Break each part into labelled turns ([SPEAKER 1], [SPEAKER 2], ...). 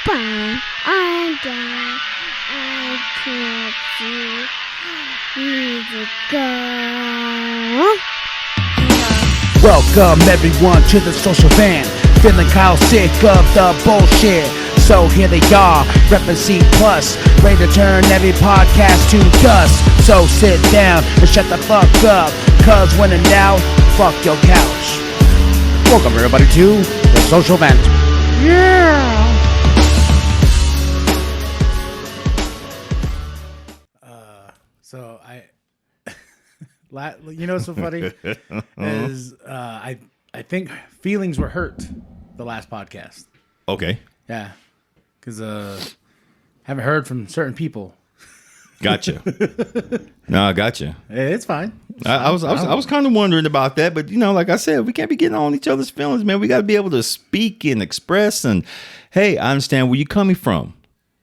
[SPEAKER 1] Bye. I'm done. I can't see. Need to go.
[SPEAKER 2] Welcome everyone to the social van. Feeling Kyle sick of the bullshit. So here they are, reppin' C+, ready to turn every podcast to dust. So sit down and shut the fuck up, cause when in doubt, fuck your couch. Welcome everybody to the social vent. Yeah! So you know what's so funny is I think feelings were hurt the last podcast.
[SPEAKER 3] Okay.
[SPEAKER 2] Yeah, because haven't heard from certain people.
[SPEAKER 3] Gotcha. No, I gotcha.
[SPEAKER 2] It's fine.
[SPEAKER 3] I was kind of wondering about that, but like I said, we can't be getting on each other's feelings, man. We got to be able to speak and express. And hey, I understand where you're coming from.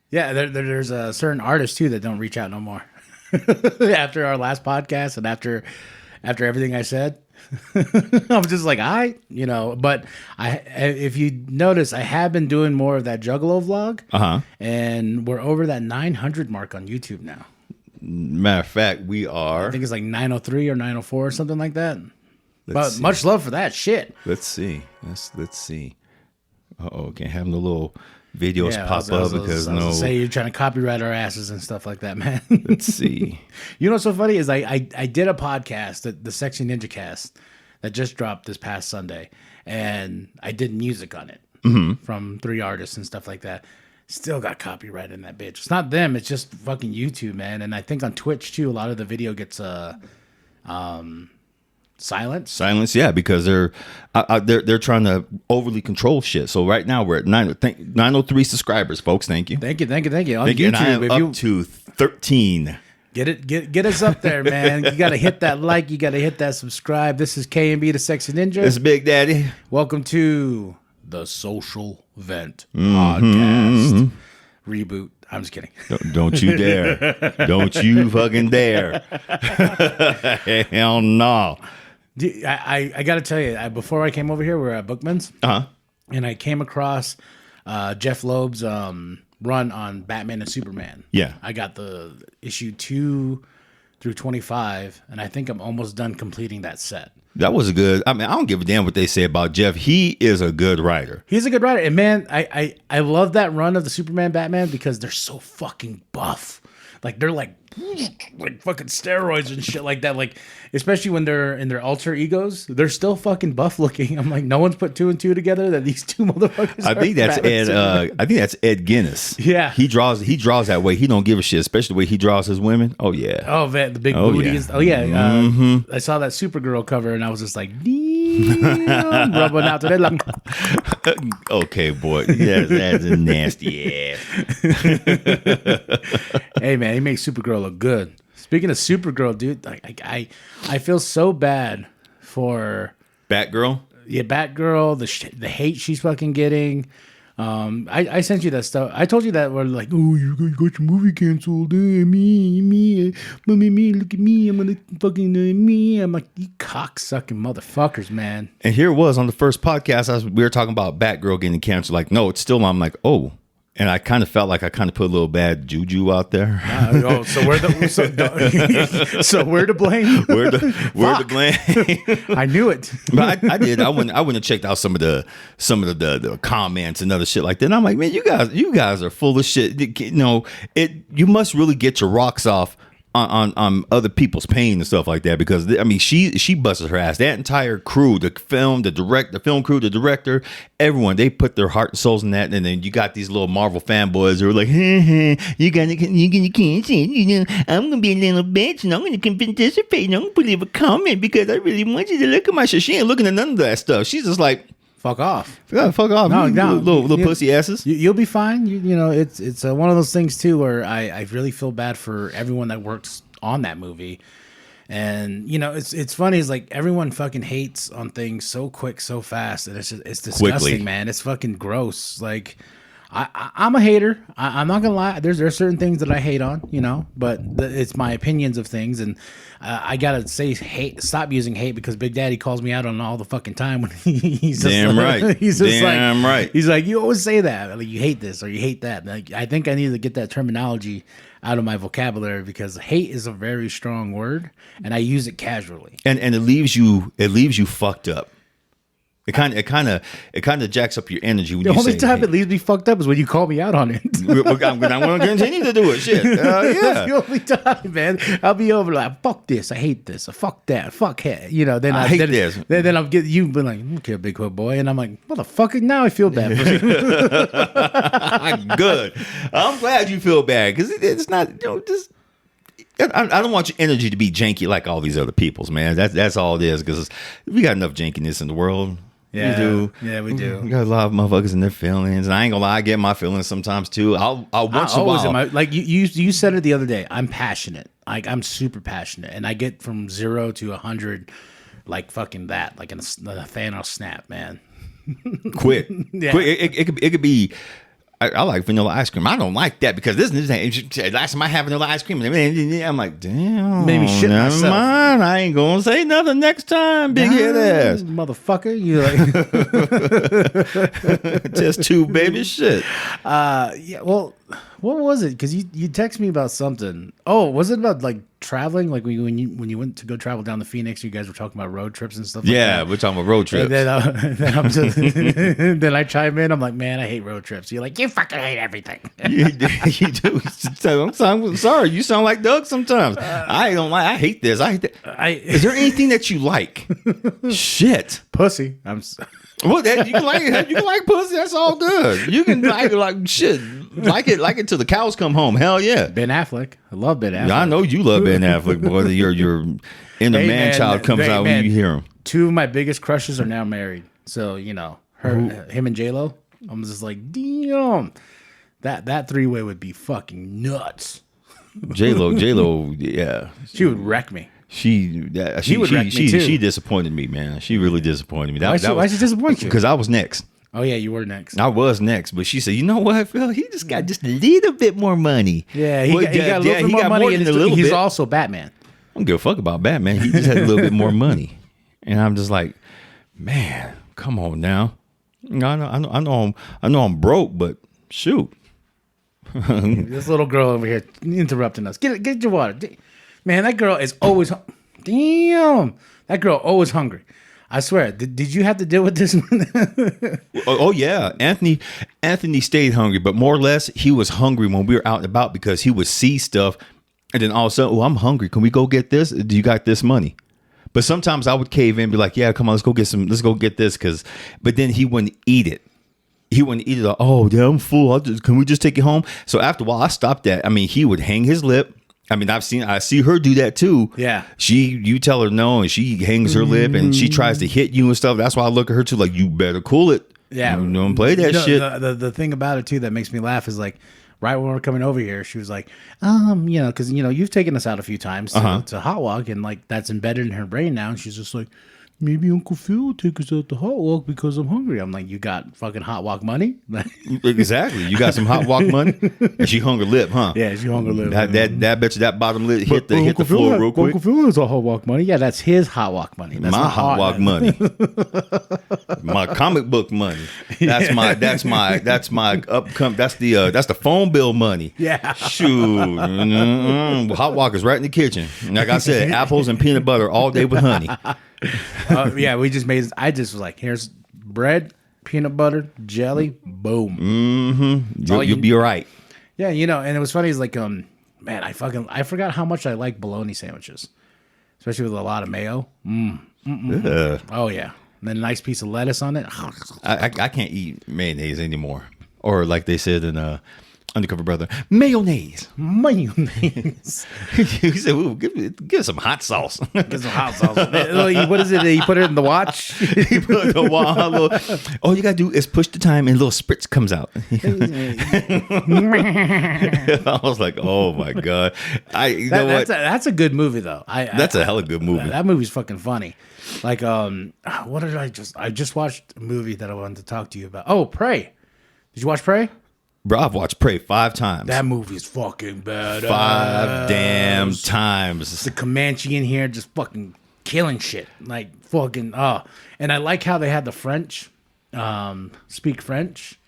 [SPEAKER 3] Yeah,
[SPEAKER 2] there's a certain artists too that don't reach out no more. After our last podcast and after everything I said, I'm just like, but if you notice, I have been doing more of that Juggalo vlog, and we're over that 900 mark on YouTube now.
[SPEAKER 3] Matter of fact, we are.
[SPEAKER 2] I think it's like 903 or 904 or something like that. But much love for that shit.
[SPEAKER 3] Let's see. Let's see. Can't have no little videos pop up because
[SPEAKER 2] say you're trying to copyright our asses and stuff like that, man.
[SPEAKER 3] Let's see.
[SPEAKER 2] You know what's so funny is I did a podcast, the Sexy Ninja Cast, that just dropped this past Sunday, and I did music on it from 3 artists and stuff like that. Still got copyright in that bitch. It's not them, it's just fucking YouTube, man. And I think on Twitch too, a lot of the video gets silence,
[SPEAKER 3] yeah, because they're trying to overly control shit. So right now we're at 903 subscribers, folks. Thank you.
[SPEAKER 2] On
[SPEAKER 3] Thank
[SPEAKER 2] YouTube,
[SPEAKER 3] you. And I am up to 13.
[SPEAKER 2] Get us up there, man. You gotta hit that like, you gotta hit that subscribe. This is K&B the Sexy Ninja.
[SPEAKER 3] This is Big Daddy.
[SPEAKER 2] Welcome to the Social Vent Podcast reboot. I'm just kidding.
[SPEAKER 3] Don't you dare. Don't you fucking dare. Hell no.
[SPEAKER 2] I got to tell you, before I came over here, we were at Bookman's, and I came across Jeff Loeb's run on Batman and Superman.
[SPEAKER 3] Yeah.
[SPEAKER 2] I got the issue 2 through 25, and I think I'm almost done completing that set.
[SPEAKER 3] That was I don't give a damn what they say about Jeff. He is a good writer.
[SPEAKER 2] He's a good writer. And man, I love that run of the Superman Batman because they're so fucking buff. Like they're like fucking steroids and shit like that. Like, especially when they're in their alter egos, they're still fucking buff looking. I'm like, no one's put 2 and 2 together that these two motherfuckers.
[SPEAKER 3] I think that's Ed. I think that's Ed Guinness.
[SPEAKER 2] Yeah,
[SPEAKER 3] he draws that way. He don't give a shit, especially the way he draws his women. Oh yeah.
[SPEAKER 2] Oh, man, the big booty.
[SPEAKER 3] Yeah.
[SPEAKER 2] I saw that Supergirl cover and I was just like, damn, rubbing out to that. Like,
[SPEAKER 3] okay, boy. Yeah, that's a nasty ass.
[SPEAKER 2] Hey man, he makes Supergirl look good. Speaking of Supergirl, dude, I feel so bad for
[SPEAKER 3] Batgirl.
[SPEAKER 2] Yeah, Batgirl. The hate she's fucking getting. I sent you that stuff. I told you that we're like, oh, you got your movie canceled. Me, look at me. I'm gonna fucking me. I'm like, you cocksucking motherfuckers, man.
[SPEAKER 3] And here it was on the first podcast. We were talking about Batgirl getting canceled. Like, no, it's still. I'm like, oh. And I kind of felt like I kind of put a little bad juju out there.
[SPEAKER 2] So we're to blame.
[SPEAKER 3] We're to blame.
[SPEAKER 2] I knew it.
[SPEAKER 3] But I did. I went and checked out some of the comments and other shit like that. And I'm like, man, you guys are full of shit. You must really get your rocks off on other people's pain and stuff like that, because I mean she busted her ass. That entire crew, the film crew, the director, everyone, they put their heart and souls in that. And then you got these little Marvel fanboys who are like, you can't say, I'm gonna be a little bitch and I'm gonna participate and I'm gonna leave a comment because I really want you to look at my shit. She ain't looking at none of that stuff. She's just like, fuck off. Yeah, fuck off. No, little pussy asses.
[SPEAKER 2] You'll be fine. It's one of those things too where I really feel bad for everyone that works on that movie. And it's funny. It's like everyone fucking hates on things so quick, so fast, and it's disgusting, quickly. Man. It's fucking gross. Like I'm a hater. I'm not gonna lie. There are certain things that I hate on, but it's my opinions of things, and I gotta say, stop using hate because Big Daddy calls me out on all the fucking time when he's just
[SPEAKER 3] Damn right.
[SPEAKER 2] He's just
[SPEAKER 3] Damn right.
[SPEAKER 2] He's like, you always say that, like you hate this or you hate that. Like, I think I need to get that terminology out of my vocabulary because hate is a very strong word, and I use it casually.
[SPEAKER 3] And it leaves you fucked up. It kind of jacks up your energy when
[SPEAKER 2] The
[SPEAKER 3] you
[SPEAKER 2] only
[SPEAKER 3] say,
[SPEAKER 2] time
[SPEAKER 3] hey.
[SPEAKER 2] it leaves me fucked up is when you call me out on it.
[SPEAKER 3] I'm going to continue to do it. Shit.
[SPEAKER 2] That's
[SPEAKER 3] Yeah.
[SPEAKER 2] the only time, man. I'll be over like, fuck this, I hate this, or fuck that, fuck it. Then
[SPEAKER 3] I hate this.
[SPEAKER 2] Then I'll get you be like, okay, Bigfoot boy, and I'm like, motherfucker, now I feel bad for you.
[SPEAKER 3] Good. I'm glad you feel bad because it's not, just. I don't want your energy to be janky like all these other people's, man. That's all it is because we got enough jankiness in the world.
[SPEAKER 2] Yeah,
[SPEAKER 3] we do.
[SPEAKER 2] Yeah, we do.
[SPEAKER 3] We got a lot of motherfuckers in their feelings, and I ain't gonna lie, I get my feelings sometimes too. I'll once in a while.
[SPEAKER 2] Like you said it the other day. I'm passionate. Like I'm super passionate, and I get from 0 to 100, like fucking that, like in a Thanos snap, man.
[SPEAKER 3] Quick.
[SPEAKER 2] Yeah.
[SPEAKER 3] Quick. It could be. I like vanilla ice cream. I don't like that because this last time I had vanilla ice cream, I'm like, damn.
[SPEAKER 2] Made me shit
[SPEAKER 3] never
[SPEAKER 2] myself.
[SPEAKER 3] mind. I ain't gonna say nothing next time, big head ass.
[SPEAKER 2] Motherfucker. You like
[SPEAKER 3] Test tube, baby, shit.
[SPEAKER 2] yeah, well, what was it? Because you text me about something. Oh, was it about like traveling? Like when you went to go travel down to Phoenix, you guys were talking about road trips and stuff.
[SPEAKER 3] Yeah,
[SPEAKER 2] like that.
[SPEAKER 3] we're talking about road trips.
[SPEAKER 2] Then I chime in. I'm like, man, I hate road trips. You're like, you fucking hate everything.
[SPEAKER 3] you do. I'm sorry. You sound like Doug sometimes. I don't like. I hate this. I hate that. Is there anything that you like? Shit.
[SPEAKER 2] Pussy.
[SPEAKER 3] Well, you can like pussy. That's all good. You can like shit. Like it till the cows come home. Hell yeah.
[SPEAKER 2] Ben Affleck. I love Ben Affleck.
[SPEAKER 3] I know you love Ben Affleck, boy. Your inner man child comes out when you hear him.
[SPEAKER 2] 2 of my biggest crushes are now married. So him and J-Lo. I'm just like, damn. That 3-way would be fucking nuts.
[SPEAKER 3] J-Lo, yeah.
[SPEAKER 2] She would wreck me.
[SPEAKER 3] She
[SPEAKER 2] would wreck me too.
[SPEAKER 3] She disappointed me, man. She really disappointed me.
[SPEAKER 2] Why she disappoint you?
[SPEAKER 3] Because I was next.
[SPEAKER 2] Oh yeah, you were next.
[SPEAKER 3] I was next, but she said, "You know what, Phil? He just got just a little bit more money."
[SPEAKER 2] Yeah, he got a little bit more money, and he's also Batman.
[SPEAKER 3] I don't give a fuck about Batman. He just had a little bit more money, and I'm just like, man, come on now. I know I'm broke, but shoot.
[SPEAKER 2] This little girl over here interrupting us. Get your water, man. That girl is always. Damn, that girl always hungry. I swear. Did you have to deal with this?
[SPEAKER 3] oh yeah, Anthony stayed hungry, but more or less he was hungry when we were out and about because he would see stuff, and then all of a sudden, oh, I'm hungry. Can we go get this? Do you got this money? But sometimes I would cave in and be like, yeah, come on, let's go get this. But then he wouldn't eat it. He wouldn't eat it. Like, oh, yeah, I'm full. Can we just take it home? So after a while, I stopped that. I mean, he would hang his lip. I mean, I see her do that too.
[SPEAKER 2] Yeah.
[SPEAKER 3] You tell her no, and she hangs her lip and she tries to hit you and stuff. That's why I look at her too, like, you better cool it.
[SPEAKER 2] Yeah.
[SPEAKER 3] Don't play that shit.
[SPEAKER 2] The thing about it too that makes me laugh is like, right when we're coming over here, she was like, because you've taken us out a few times to Hot Walk, and like that's embedded in her brain now, and she's just like, maybe Uncle Phil will take us out to Hot Walk because I'm hungry. I'm like, you got fucking Hot Walk money?
[SPEAKER 3] Exactly. You got some Hot Walk money? And she hung her lip, huh?
[SPEAKER 2] Yeah, she hung her lip.
[SPEAKER 3] That bet you that bottom lip hit the floor real quick.
[SPEAKER 2] Uncle Phil has a Hot Walk money. Yeah, that's his Hot Walk money. That's
[SPEAKER 3] my Hot Walk money. My comic book money. That's my upcoming. That's the phone bill money.
[SPEAKER 2] Yeah.
[SPEAKER 3] Shoot. Hot Walk is right in the kitchen. Like I said, apples and peanut butter all day with honey.
[SPEAKER 2] Yeah, we just made. I just was like, here's bread, peanut butter, jelly, boom.
[SPEAKER 3] Mm-hmm. You'll be all right.
[SPEAKER 2] Yeah, and it was funny. Is like, man, I forgot how much I like bologna sandwiches, especially with a lot of mayo. Oh yeah, and then a nice piece of lettuce on it.
[SPEAKER 3] I can't eat mayonnaise anymore, or like they said in Undercover Brother, mayonnaise. He said, "Ooh, give some hot sauce.
[SPEAKER 2] Get some hot sauce. What is it? You put it in the watch.
[SPEAKER 3] He put the watch. All you gotta do is push the time, and a little spritz comes out." I was like, "Oh my god!"
[SPEAKER 2] That's a good movie though.
[SPEAKER 3] That's a hella good movie.
[SPEAKER 2] That movie's fucking funny. Like, what did I just watched a movie that I wanted to talk to you about. Oh, Prey. Did you watch Prey?
[SPEAKER 3] Bro, I've watched Prey 5 times.
[SPEAKER 2] That movie's fucking badass.
[SPEAKER 3] 5 damn times.
[SPEAKER 2] The Comanche in here just fucking killing shit. Like fucking and I like how they had the French speak French.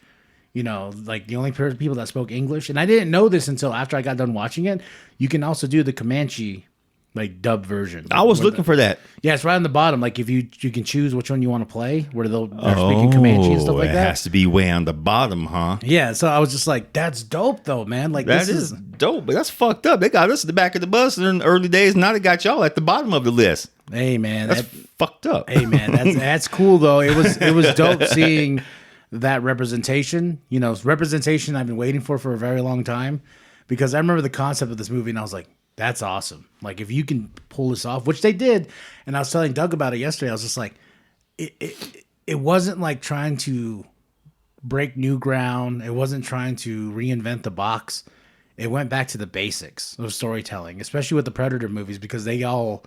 [SPEAKER 2] You know, like the only people that spoke English. And I didn't know this until after I got done watching it. You can also do the Comanche like dub version.
[SPEAKER 3] I was looking for that.
[SPEAKER 2] Yeah, it's right on the bottom. Like if you can choose which one you want to play, where they're speaking Comanche and stuff like that.
[SPEAKER 3] It has to be way on the bottom, huh?
[SPEAKER 2] Yeah, so I was just like, that's dope though, man. Like
[SPEAKER 3] That is dope, but that's fucked up. They got us at the back of the bus in the early days. Now they got y'all at the bottom of the list.
[SPEAKER 2] Hey man,
[SPEAKER 3] That's fucked up.
[SPEAKER 2] Hey man, that's cool though. It was dope seeing that representation. You know, representation I've been waiting for a very long time, because I remember the concept of this movie and I was like, that's awesome. Like if you can pull this off, which they did. And I was telling Doug about it yesterday. I was just like, it wasn't like trying to break new ground. It wasn't trying to reinvent the box. It went back to the basics of storytelling, especially with the Predator movies, because they all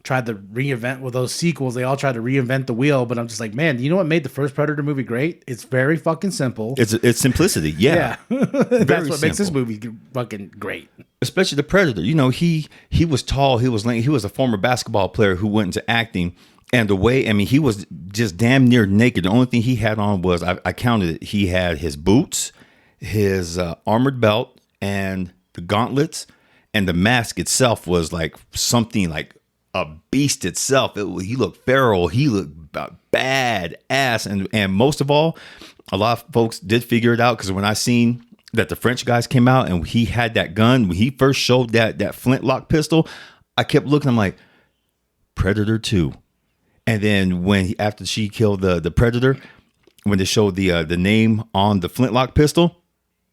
[SPEAKER 2] tried to reinvent with those sequels. They all tried to reinvent the wheel, but I'm just like, man, you know what made the first Predator movie great? It's very fucking simple.
[SPEAKER 3] It's simplicity. Yeah.
[SPEAKER 2] That's what makes this movie fucking great.
[SPEAKER 3] Especially the Predator. You know, he was tall, he was lame, he was a former basketball player who went into acting. And the way, I mean, he was just damn near naked. The only thing he had on was, I counted it, he had his boots, his armored belt, and the gauntlets, and the mask itself was like something like a beast itself. He looked feral. He looked badass. And most of all, a lot of folks did figure it out, because when I seen that the French guys came out and he had that gun, when he first showed that flintlock pistol, I kept looking. I'm like, Predator 2. And then after she killed the Predator, when they showed the name on the flintlock pistol,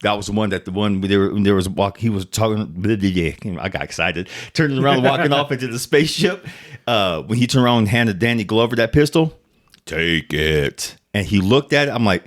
[SPEAKER 3] that was the one there was he was talking. I got excited, turning around, walking off into the spaceship. When he turned around and handed Danny Glover that pistol, take it, and he looked at it. I'm like,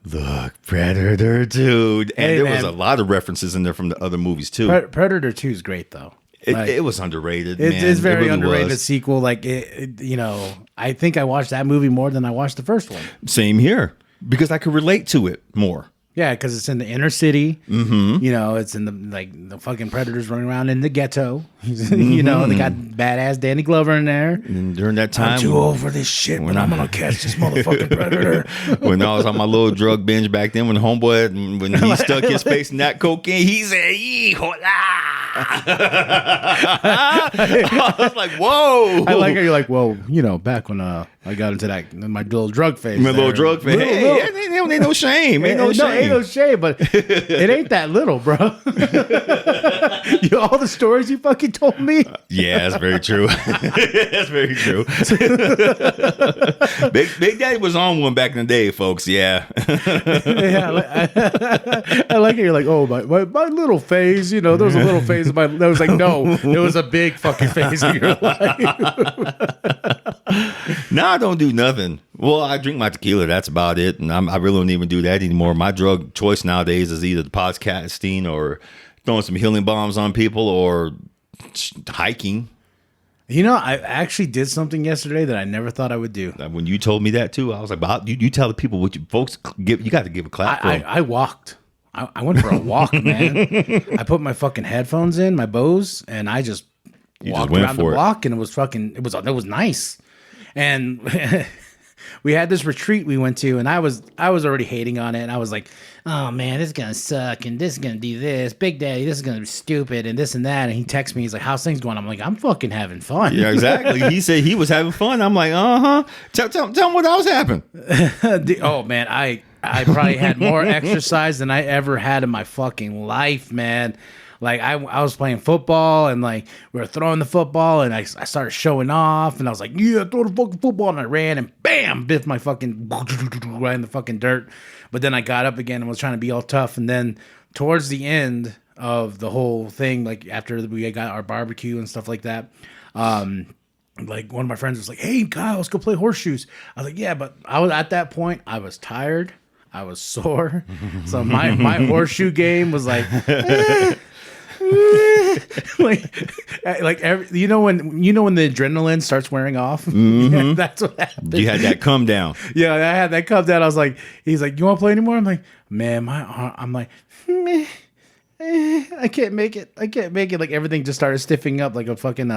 [SPEAKER 3] look, Predator 2, and there was a lot of references in there from the other movies too.
[SPEAKER 2] Predator 2 is great though.
[SPEAKER 3] It was underrated.
[SPEAKER 2] It's very
[SPEAKER 3] really
[SPEAKER 2] underrated sequel. Like you know, I think I watched that movie more than I watched the first one.
[SPEAKER 3] Same here, because I could relate to it more.
[SPEAKER 2] Yeah, because it's in the inner city. Mm-hmm. You know, it's in the fucking Predators running around in the ghetto. You know, they got badass Danny Glover in there.
[SPEAKER 3] And during that time,
[SPEAKER 2] I'm too old for this shit, but I'm gonna catch this motherfucking Predator.
[SPEAKER 3] When I was on my little drug binge back then, when homeboy, when he stuck his face in that cocaine, he said, I was like, whoa.
[SPEAKER 2] I like how you're like, well, you know, back when I got into my little drug phase.
[SPEAKER 3] My little drug phase. Hey, ain't no shame. Ain't no shame.
[SPEAKER 2] Ain't no shame, but it ain't that little, bro. All the stories you fucking told me.
[SPEAKER 3] Yeah, that's very true. That's very true. Big Daddy was on one back in the day, folks. Yeah.
[SPEAKER 2] Yeah, I like it. You're like, oh, my little phase. You know, there was a little phase of my. I was like, no, it was a big fucking phase of your life.
[SPEAKER 3] Now I don't do nothing. Well, I drink my tequila. That's about it. And I really don't even do that anymore. My drug choice nowadays is either the podcasting or throwing some healing bombs on people or hiking.
[SPEAKER 2] You know, I actually did something yesterday that I never thought I would do.
[SPEAKER 3] When you told me that too, I was like, you tell the people what you folks give. You got to give a clap for.
[SPEAKER 2] I walked. I went for a walk, man. I put my fucking headphones in, my Bose, and I just walked around the block, and it was nice. And we had this retreat we went to, and I was already hating on it, and I was like, oh man, this is gonna suck, and this is gonna do this, Big Daddy, this is gonna be stupid, and this and that. And he texts me, he's like, how's things going? I'm like, I'm fucking having fun.
[SPEAKER 3] Yeah, exactly. He said he was having fun. I'm like, tell him what else happened.
[SPEAKER 2] Oh man, I probably had more exercise than I ever had in my fucking life, man. Like I was playing football, and like we were throwing the football, and I started showing off, and I was like, yeah, throw the fucking football, and I ran, and bam, biffed my fucking right in the fucking dirt. But then I got up again and was trying to be all tough, and then towards the end of the whole thing, like after we got our barbecue and stuff like that, like one of my friends was like, hey Kyle, let's go play horseshoes. I was like, yeah, but I was at that point, I was tired, I was sore, so my horseshoe game was like you know when the adrenaline starts wearing off. Yeah, that's what happened.
[SPEAKER 3] You had that come down.
[SPEAKER 2] Yeah, I had that come down. I was like, he's like, you want to play anymore? I'm like, man, my arm. I'm like, meh. I can't make it. Like everything just started stiffing up like a fucking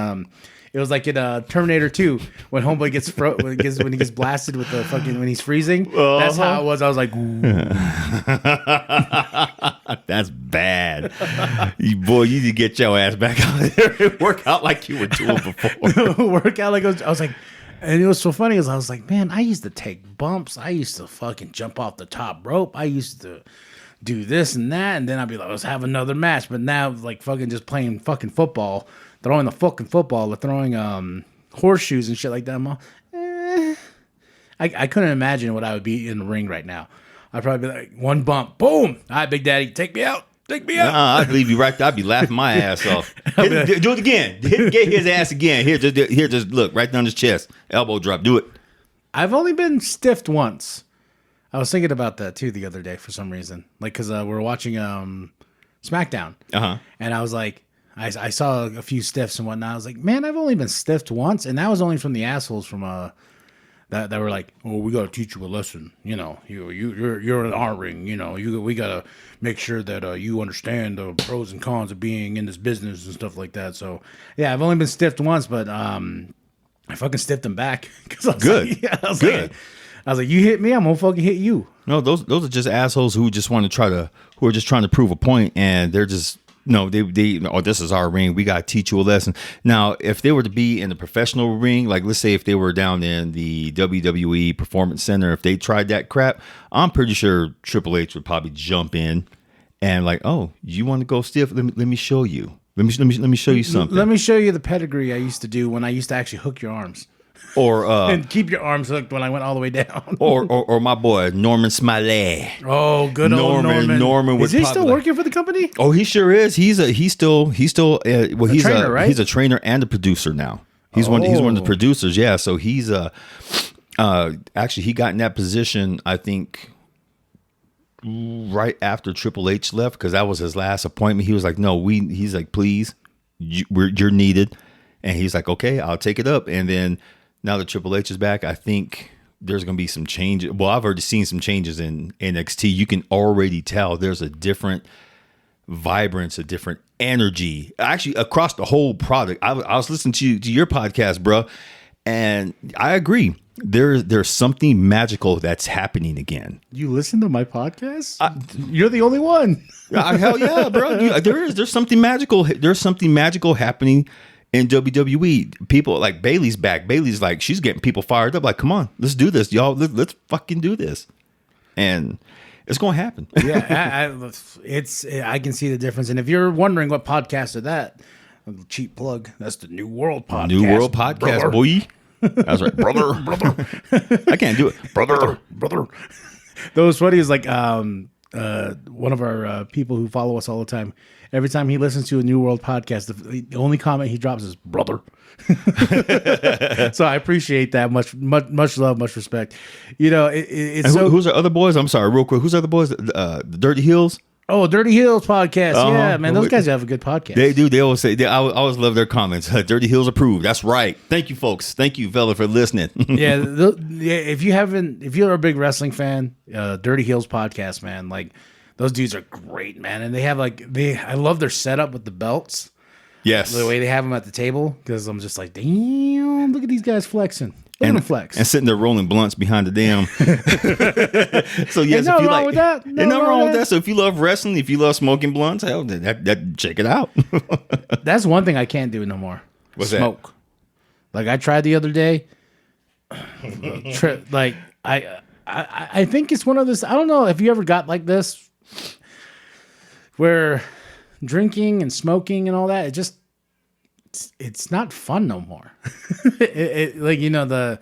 [SPEAKER 2] It was like in Terminator 2 when Homeboy gets when he gets blasted with the fucking when he's freezing. That's how it was. I was like, ooh.
[SPEAKER 3] That's bad. Boy, you need to get your ass back out there and work out like you were doing before.
[SPEAKER 2] Work out like I was like, and it was so funny because I was like, man, I used to take bumps. I used to fucking jump off the top rope. I used to do this and that, and then I'd be like, let's have another match. But now, like, fucking just playing fucking football, throwing the fucking football, or throwing horseshoes and shit like that. I'm all, I couldn't imagine what I would be in the ring right now. I'd probably be like, one bump, boom. All right, Big Daddy, take me out. Take me out.
[SPEAKER 3] I'd leave you right there. I'd be laughing my ass off. Do it again. Get his ass again. Here, just look right down his chest. Elbow drop. Do it.
[SPEAKER 2] I've only been stiffed once. I was thinking about that too the other day for some reason, like because we were watching SmackDown, and I was like, I saw a few stiffs and whatnot. I was like, man, I've only been stiffed once, and that was only from the assholes from that were like, oh, we got to teach you a lesson, you know, you're in our ring, you know, we got to make sure that you understand the pros and cons of being in this business and stuff like that. So yeah, I've only been stiffed once, but I fucking stiffed them back because I was
[SPEAKER 3] good.
[SPEAKER 2] Like, yeah, I was like, you hit me, I'm gonna fucking hit you.
[SPEAKER 3] No, those are just assholes who just want to who are just trying to prove a point, and they're just they oh, this is our ring, we gotta teach you a lesson. Now, if they were to be in the professional ring, like let's say if they were down in the WWE Performance Center, if they tried that crap, I'm pretty sure Triple H would probably jump in and like, oh, you want to go stiff? Let me show you. Let me show you something.
[SPEAKER 2] Let me show you the pedigree I used to do when I used to actually hook your arms.
[SPEAKER 3] Or
[SPEAKER 2] and keep your arms hooked when I went all the way down.
[SPEAKER 3] or my boy Norman Smiley.
[SPEAKER 2] Oh, good old Norman.
[SPEAKER 3] Norman
[SPEAKER 2] is he still working for the company?
[SPEAKER 3] Oh, he sure is. He's still he's
[SPEAKER 2] trainer, right?
[SPEAKER 3] He's a trainer and a producer now. He's one of the producers. Yeah, so he's actually he got in that position I think right after Triple H left because that was his last appointment. He was like, no, he's like, please, you're needed, and he's like, okay, I'll take it up, and then. Now that Triple H is back, I think there's going to be some changes. Well, I've already seen some changes in NXT. You can already tell there's a different vibrance, a different energy. Actually, across the whole product. I was listening to your podcast, bro, and I agree. There's something magical that's happening again.
[SPEAKER 2] You listen to my podcast? You're the only one.
[SPEAKER 3] Hell yeah, bro. There's something magical. There's something magical happening. In WWE, people like Bayley's back. Bayley's like, she's getting people fired up. Like, come on, let's do this, y'all. Let's fucking do this, and it's going to happen.
[SPEAKER 2] Yeah, I can see the difference. And if you're wondering what podcast is that, a cheap plug. That's the New World Podcast.
[SPEAKER 3] New World Podcast, brother. Boy. That's right, brother. I can't do it, brother.
[SPEAKER 2] That was funny. Is like one of our people who follow us all the time. Every time he listens to a New World podcast, the only comment he drops is "brother." So I appreciate that. Much love, much respect. You know, it's
[SPEAKER 3] who's the other boys? I'm sorry, real quick. Who's the other boys? The Dirty Heels.
[SPEAKER 2] Oh, Dirty Heels podcast. Yeah, man, those guys have a good podcast.
[SPEAKER 3] They do. They always say. I always love their comments. Dirty Heels approved. That's right. Thank you, folks. Thank you, fella, for listening.
[SPEAKER 2] Yeah, if you're a big wrestling fan, Dirty Heels podcast, man, like. Those dudes are great, man, and they have I love their setup with the belts.
[SPEAKER 3] Yes,
[SPEAKER 2] the way they have them at the table, because I'm just like, damn, look at these guys flexing. Look at them flex
[SPEAKER 3] and sitting there rolling blunts behind the damn. So yes,
[SPEAKER 2] if you like that,
[SPEAKER 3] there's nothing wrong with that. So if you love wrestling, if you love smoking blunts, hell, that check it out.
[SPEAKER 2] That's one thing I can't do no more.
[SPEAKER 3] What's
[SPEAKER 2] smoke?
[SPEAKER 3] That?
[SPEAKER 2] Like I tried the other day. Like I think it's one of those. I don't know if you ever got like this. Where drinking and smoking and all that, it's not fun no more. Like, you know, the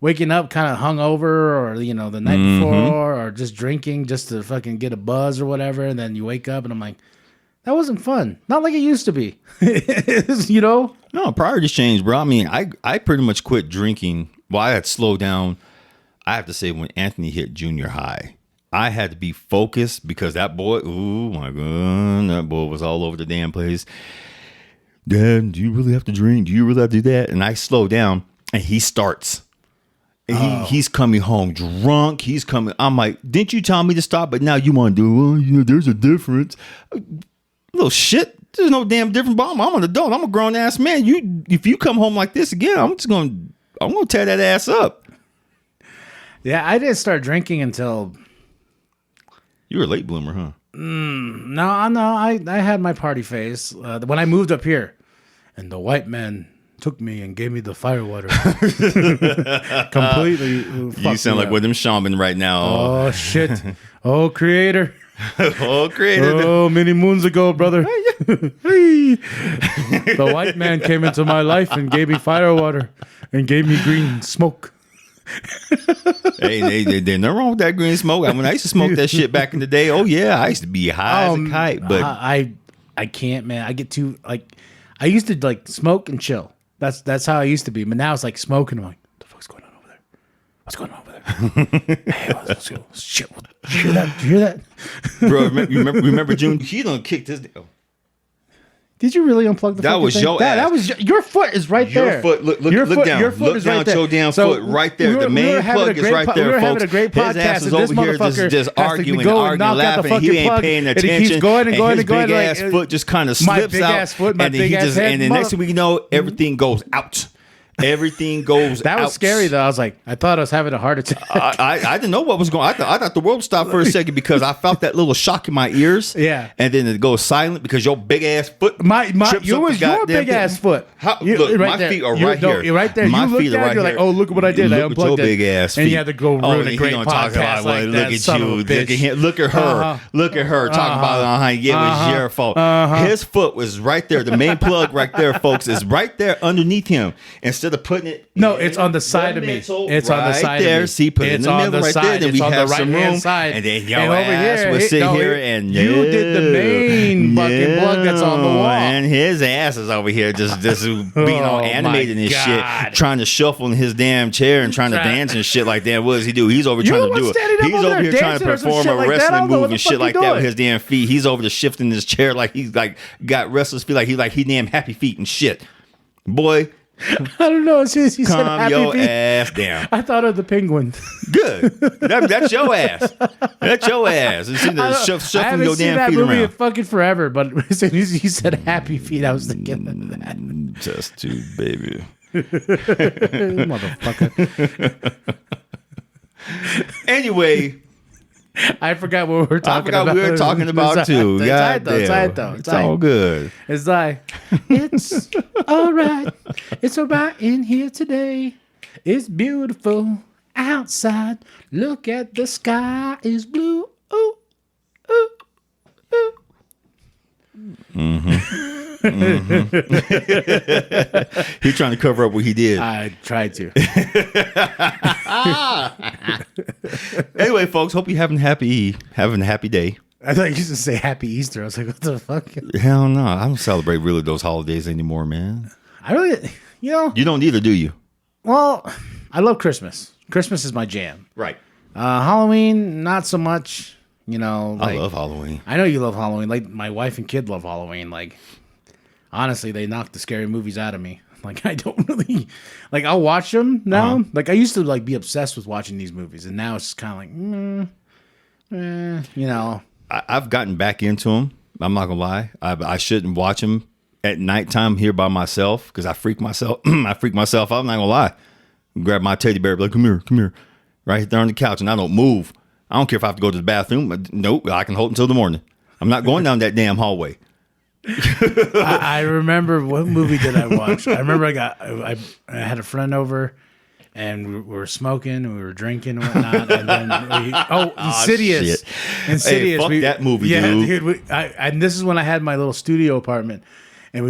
[SPEAKER 2] waking up kind of hungover or, you know, the night before or just drinking just to fucking get a buzz or whatever. And then you wake up and I'm like, that wasn't fun. Not like it used to be, you know?
[SPEAKER 3] No, priorities changed, bro. I mean, I pretty much quit drinking. Well, I had slowed down. I have to say when Anthony hit junior high. I had to be focused because that boy, oh my God, that boy was all over the damn place. Dad, do you really have to drink? Do you really have to do that? And I slow down, and he starts. And he's coming home drunk. He's coming. I'm like, didn't you tell me to stop? But now you want to do, well, you know, there's a difference. Little shit. There's no damn difference. But I'm an adult. I'm a grown ass man. If you come home like this again, I'm gonna tear that ass up.
[SPEAKER 4] Yeah, I didn't start drinking until.
[SPEAKER 3] You were a late bloomer, huh?
[SPEAKER 4] No. I had my party phase when I moved up here, and the white man took me and gave me the firewater. Completely.
[SPEAKER 3] You sound like William Shaman right now.
[SPEAKER 4] Oh shit! Oh creator!
[SPEAKER 3] Oh creator!
[SPEAKER 4] Oh, many moons ago, brother. The white man came into my life and gave me firewater and gave me green smoke.
[SPEAKER 3] Hey, there's nothing wrong with that green smoke. I mean, I used to smoke that shit back in the day. Oh yeah, I used to be high as a kite. But
[SPEAKER 4] I can't, man. I get too like. I used to like smoke and chill. That's how I used to be. But now it's like smoking. I'm like, what the fuck's going on over there? What's going on over there? Hey, let's go. Shit. Did you hear that? Did you hear that?
[SPEAKER 3] Bro, remember June? He done kicked his.
[SPEAKER 4] Did you really unplug the
[SPEAKER 3] That was
[SPEAKER 4] thing?
[SPEAKER 3] your ass.
[SPEAKER 4] That was your foot is right there.
[SPEAKER 3] Your foot, look down.
[SPEAKER 4] Your foot
[SPEAKER 3] Look
[SPEAKER 4] is
[SPEAKER 3] down
[SPEAKER 4] right there.
[SPEAKER 3] your damn
[SPEAKER 4] So
[SPEAKER 3] foot right there. The main plug is right there,
[SPEAKER 4] we were
[SPEAKER 3] folks.
[SPEAKER 4] having a great
[SPEAKER 3] His
[SPEAKER 4] podcast,
[SPEAKER 3] ass is
[SPEAKER 4] and this
[SPEAKER 3] over here
[SPEAKER 4] motherfucker
[SPEAKER 3] just
[SPEAKER 4] has to
[SPEAKER 3] arguing,
[SPEAKER 4] go and knock out the
[SPEAKER 3] laughing.
[SPEAKER 4] fucking
[SPEAKER 3] He ain't
[SPEAKER 4] plug,
[SPEAKER 3] paying
[SPEAKER 4] and he
[SPEAKER 3] attention.
[SPEAKER 4] keeps going and going
[SPEAKER 3] his
[SPEAKER 4] and going.
[SPEAKER 3] big
[SPEAKER 4] Like,
[SPEAKER 3] ass foot just kind of
[SPEAKER 4] my
[SPEAKER 3] slips
[SPEAKER 4] big
[SPEAKER 3] out.
[SPEAKER 4] ass foot, my
[SPEAKER 3] and then
[SPEAKER 4] big
[SPEAKER 3] he
[SPEAKER 4] ass
[SPEAKER 3] just,
[SPEAKER 4] head,
[SPEAKER 3] and then next thing we know, everything goes out. Everything goes
[SPEAKER 4] that was
[SPEAKER 3] out.
[SPEAKER 4] scary though. I was like, I thought I was having a heart attack.
[SPEAKER 3] I didn't know what was going on. I thought the world stopped for a second because I felt that little shock in my ears.
[SPEAKER 4] Yeah.
[SPEAKER 3] And then it goes silent because your big ass foot.
[SPEAKER 4] My
[SPEAKER 3] trips
[SPEAKER 4] your
[SPEAKER 3] up the goddamn
[SPEAKER 4] big
[SPEAKER 3] thing.
[SPEAKER 4] ass foot.
[SPEAKER 3] Look, my feet are right here.
[SPEAKER 4] You're right there.
[SPEAKER 3] My
[SPEAKER 4] You look
[SPEAKER 3] feet are
[SPEAKER 4] down,
[SPEAKER 3] right
[SPEAKER 4] you're
[SPEAKER 3] here.
[SPEAKER 4] like, oh, look at what I did. I
[SPEAKER 3] Look at
[SPEAKER 4] unplugged
[SPEAKER 3] your
[SPEAKER 4] it.
[SPEAKER 3] big ass feet.
[SPEAKER 4] And you had to go ruin a great
[SPEAKER 3] Like,
[SPEAKER 4] podcast like
[SPEAKER 3] look
[SPEAKER 4] that.
[SPEAKER 3] at
[SPEAKER 4] Son
[SPEAKER 3] you.
[SPEAKER 4] of a bitch.
[SPEAKER 3] Look at her. Look at her talking about it. Yeah, it was your fault. His foot was right there. The main plug right there, folks, is right there underneath him. Instead of putting it.
[SPEAKER 4] No, it's on the side of me. It's on the side
[SPEAKER 3] there.
[SPEAKER 4] of me.
[SPEAKER 3] See, put it in the middle right there. Then we have some room.
[SPEAKER 4] Side.
[SPEAKER 3] And then your
[SPEAKER 4] and over
[SPEAKER 3] ass
[SPEAKER 4] here,
[SPEAKER 3] will sit here and
[SPEAKER 4] you did the main fucking plug that's on the wall.
[SPEAKER 3] And his ass is over here just being all animated and shit, trying to shuffle in his damn chair and trying to dance and shit like that. What does he do? He's over trying to do it. He's over here trying to perform a wrestling move and shit like that with his damn feet. He's over there shifting his chair like he's like got restless feet, like he damn happy feet and shit. Boy,
[SPEAKER 4] I don't know. As soon as he said
[SPEAKER 3] calm
[SPEAKER 4] happy
[SPEAKER 3] your
[SPEAKER 4] feet,
[SPEAKER 3] ass down.
[SPEAKER 4] I thought of the penguin.
[SPEAKER 3] Good. That's your ass. That's your ass. You see the
[SPEAKER 4] I
[SPEAKER 3] shuffling
[SPEAKER 4] haven't
[SPEAKER 3] your
[SPEAKER 4] seen
[SPEAKER 3] damn
[SPEAKER 4] that
[SPEAKER 3] feet
[SPEAKER 4] movie in
[SPEAKER 3] around.
[SPEAKER 4] fucking forever, but as soon as he said happy feet, I was thinking of that.
[SPEAKER 3] Just to baby.
[SPEAKER 4] Motherfucker.
[SPEAKER 3] Anyway,
[SPEAKER 4] I forgot what we were talking about.
[SPEAKER 3] I forgot we were talking about too.
[SPEAKER 4] It's
[SPEAKER 3] God
[SPEAKER 4] though. It's
[SPEAKER 3] damn.
[SPEAKER 4] though.
[SPEAKER 3] It's all good.
[SPEAKER 4] It's like, it's all right. It's all right in here today. It's beautiful outside. Look at the sky is blue. Ooh, ooh, ooh.
[SPEAKER 3] He's trying to cover up what he did.
[SPEAKER 4] I tried to.
[SPEAKER 3] Anyway, folks, hope you're having a happy day.
[SPEAKER 4] I thought you used to say Happy Easter. I was like, what the fuck?
[SPEAKER 3] Hell no, I don't celebrate really those holidays anymore, man.
[SPEAKER 4] I really,
[SPEAKER 3] You don't either, do you?
[SPEAKER 4] well, I love Christmas. Christmas is my jam.
[SPEAKER 3] Right.
[SPEAKER 4] Halloween, not so much.
[SPEAKER 3] I love Halloween.
[SPEAKER 4] I know you love Halloween. Like, my wife and kid love Halloween. Like, honestly, they knock the scary movies out of me. Like, I don't really, like, I'll watch them now. Like, I used to, like, be obsessed with watching these movies. And now it's just kind of like,
[SPEAKER 3] I've gotten back into them. I'm not gonna lie. I shouldn't watch them at nighttime here by myself because I freak myself. I freak myself out. I'm not gonna lie. Grab my teddy bear, be like, come here, right there on the couch, and I don't move. I don't care if I have to go to the bathroom. Nope, I can hold until the morning. I'm not going down that damn hallway.
[SPEAKER 4] I remember, what movie did I watch? I remember I had a friend over. And we were smoking, and we were drinking and whatnot. And then Insidious.
[SPEAKER 3] Shit.
[SPEAKER 4] Insidious.
[SPEAKER 3] Hey, fuck that movie,
[SPEAKER 4] yeah,
[SPEAKER 3] dude.
[SPEAKER 4] And this is when I had my little studio apartment. And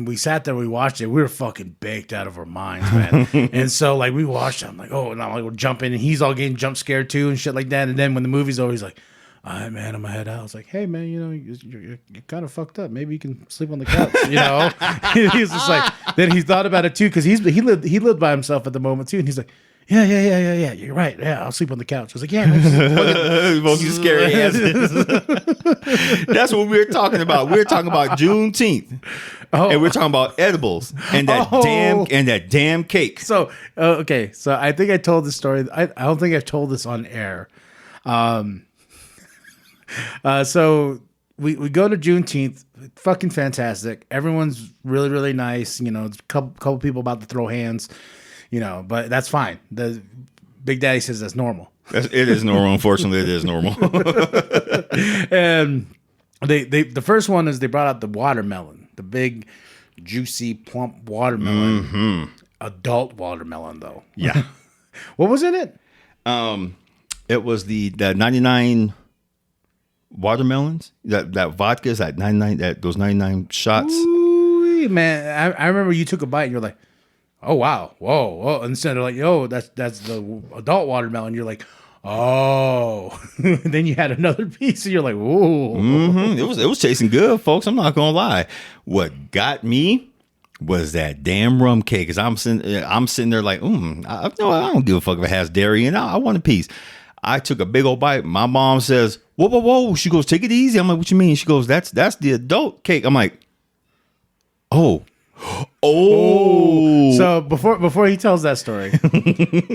[SPEAKER 4] we sat there, we watched it. We were fucking baked out of our minds, man. And so, like, we watched it. I'm like, oh, and I'm like, we're jumping. And he's all getting jump scared, too, and shit like that. And then when the movie's over, he's like, all right, man, I'm gonna head out. I was like, hey, man, you're kind of fucked up. Maybe you can sleep on the couch, He's just like, then he thought about it too, because he lived by himself at the moment too, and he's like, Yeah. You're right. Yeah, I'll sleep on the couch. I was like, yeah, man, just fucking-
[SPEAKER 3] Most you scary asses. That's what we were talking about. We were talking about Juneteenth.
[SPEAKER 4] Oh.
[SPEAKER 3] And we're talking about edibles and that damn cake.
[SPEAKER 4] So okay, so I think I told this story. I don't think I've told this on air. So we go to Juneteenth, fucking fantastic. Everyone's really, really nice. You know, a couple people about to throw hands. You know, but that's fine. The Big Daddy says that's normal.
[SPEAKER 3] It is normal. Unfortunately, it is normal.
[SPEAKER 4] And the first one is they brought out the watermelon, the big, juicy, plump watermelon.
[SPEAKER 3] Mm-hmm.
[SPEAKER 4] Adult watermelon, though.
[SPEAKER 3] Yeah.
[SPEAKER 4] What was in it?
[SPEAKER 3] It was the 99 watermelons. That vodka is that 99. Those 99 shots.
[SPEAKER 4] Ooh, man, I remember you took a bite and you're like, oh wow, whoa. Instead of like, yo, that's the adult watermelon. You're like, oh. Then you had another piece and you're like, whoa.
[SPEAKER 3] Mm-hmm. It was tasting good, folks. I'm not gonna lie. What got me was that damn rum cake. Cause I'm sitting there like, I don't give a fuck if it has dairy in it. I want a piece. I took a big old bite. My mom says, whoa. She goes, take it easy. I'm like, what you mean? She goes, that's the adult cake. I'm like, oh.
[SPEAKER 4] So before he tells that story,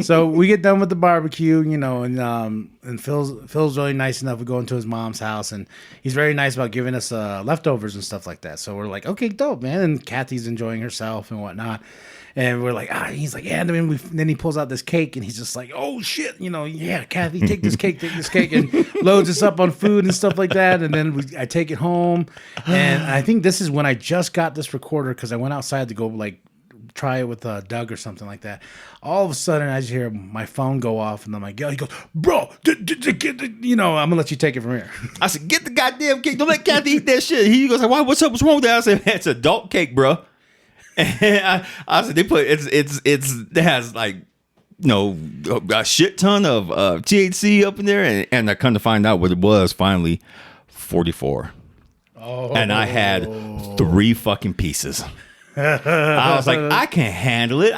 [SPEAKER 4] so we get done with the barbecue, you know, and Phil's really nice enough. We go into his mom's house, and he's very nice about giving us leftovers and stuff like that. So we're like, okay, dope, man. And Kathy's enjoying herself and whatnot. And we're like, he's like, yeah. And then he pulls out this cake, and he's just like, oh shit, you know, yeah, Kathy, take this cake, and loads us up on food and stuff like that. And then I take it home, and I think this is when I just got this recorder because I went outside to go like try it with Doug or something like that. All of a sudden, I just hear my phone go off, and I'm like, he goes, bro, you know, I'm gonna let you take it from here.
[SPEAKER 3] I said, get the goddamn cake. Don't let Kathy eat that shit. He goes like, why? What's up? What's wrong with that? I said, man, it's adult cake, bro. And I said they put it has like, you know, a shit ton of THC up in there, and I come to find out what it was finally 44. Oh. And I had 3 fucking pieces. I was like, I can't handle it.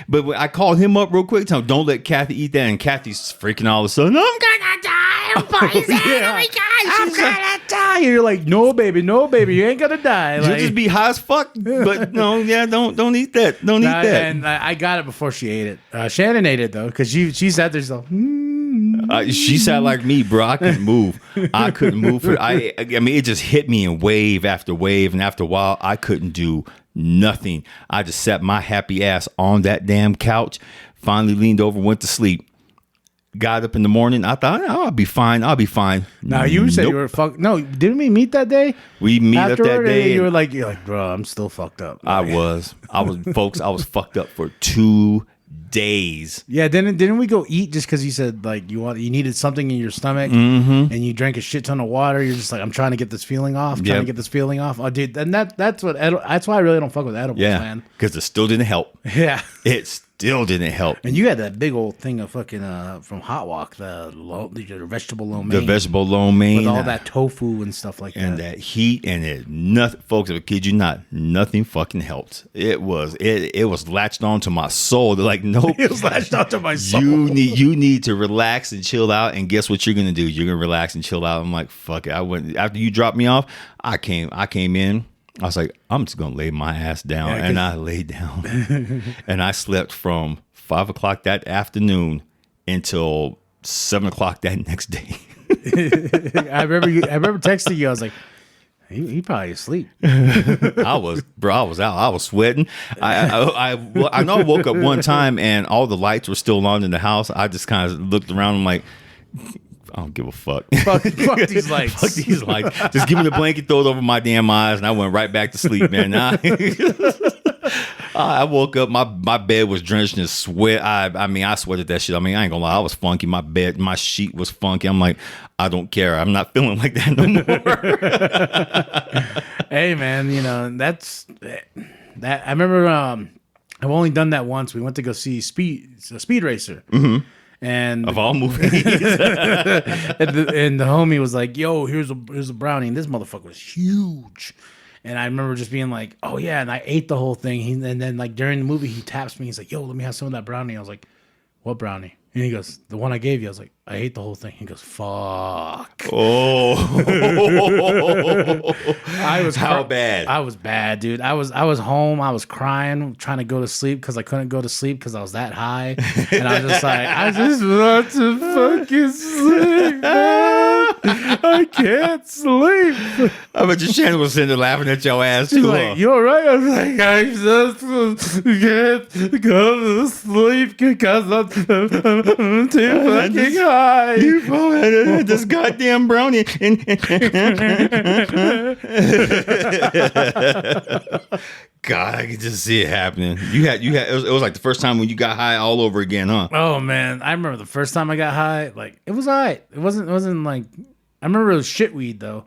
[SPEAKER 3] But I called him up real quick, tell him, don't let Kathy eat that. And Kathy's freaking all of a sudden, I'm gonna die. I'm poisoned. Oh my God.
[SPEAKER 4] I'm gonna die. And you're like, no, baby, you ain't gonna die.
[SPEAKER 3] You'll just be high as fuck. But no, yeah, don't eat that. Don't eat that.
[SPEAKER 4] And I got it before she ate it. Shannon ate it though, because she sat there so.
[SPEAKER 3] She sat like me, bro. I couldn't move. I mean, it just hit me in wave after wave, and after a while, I couldn't do nothing. I just sat my happy ass on that damn couch. Finally leaned over, went to sleep. Got up in the morning. I thought, I'll be fine.
[SPEAKER 4] Now you said you were fucked. No, didn't we meet that day?
[SPEAKER 3] We meet up that day.
[SPEAKER 4] You're like, bro, I'm still fucked up.
[SPEAKER 3] I was, folks. I was fucked up for 2 days.
[SPEAKER 4] Yeah, didn't we go eat just because you said like you needed something in your stomach, and you drank a shit ton of water. You're just like, I'm trying to get this feeling off. Oh, dude, and that's why I really don't fuck with edibles, man.
[SPEAKER 3] Because it still didn't help.
[SPEAKER 4] Yeah,
[SPEAKER 3] it still didn't help.
[SPEAKER 4] And you had that big old thing of fucking from Hot Walk, the vegetable lo mein.
[SPEAKER 3] The vegetable lo mein
[SPEAKER 4] with all that tofu and stuff like that.
[SPEAKER 3] And that heat and it nothing, folks. I kid you not, nothing fucking helped. It was latched onto my soul. They're like, nope,
[SPEAKER 4] it was latched onto my soul.
[SPEAKER 3] You need to relax and chill out. And guess what you're gonna do? You're gonna relax and chill out. I'm like, fuck it. I went after you dropped me off. I came in. I was like, I'm just gonna lay my ass down, and I laid down, and I slept from 5 o'clock that afternoon until 7 o'clock that next day.
[SPEAKER 4] I remember texting you. I was like, he probably asleep.
[SPEAKER 3] I was out. I was sweating. I know I woke up one time and all the lights were still on in the house. I just kind of looked around. I'm like, I don't give a fuck.
[SPEAKER 4] Fuck these lights.
[SPEAKER 3] Fuck these lights. Just give me the blanket, throw it over my damn eyes, and I went right back to sleep, man. I woke up, my bed was drenched in sweat. I mean, I sweated that shit. I mean, I ain't gonna lie, I was funky. My sheet was funky. I'm like, I don't care. I'm not feeling like that no
[SPEAKER 4] more. Hey, man, you know, that's that. I remember I've only done that once. We went to go see Speed Racer.
[SPEAKER 3] Mm-hmm.
[SPEAKER 4] And
[SPEAKER 3] of all movies,
[SPEAKER 4] and the homie was like, "Yo, here's a brownie." And this motherfucker was huge. And I remember just being like, "Oh yeah," and I ate the whole thing. And then like during the movie, he taps me. He's like, "Yo, let me have some of that brownie." I was like, what brownie? And he goes, the one I gave you. I was like, I ate the whole thing. He goes, fuck.
[SPEAKER 3] Oh.
[SPEAKER 4] I was
[SPEAKER 3] How bad?
[SPEAKER 4] I was bad, dude. I was home. I was crying, trying to go to sleep because I couldn't go to sleep because I was that high. And I was just like, I just want to fucking sleep, man. I can't sleep.
[SPEAKER 3] I bet your Shannon was sitting there laughing at your ass
[SPEAKER 4] She's
[SPEAKER 3] too.
[SPEAKER 4] like, you all right? I was like, I just can't go to sleep because I'm too fucking high.
[SPEAKER 3] You had this goddamn brownie. God, I could just see it happening. You had. It was like the first time when you got high all over again, huh?
[SPEAKER 4] Oh man, I remember the first time I got high. Like it was alright. It wasn't like. I remember it was shit weed though.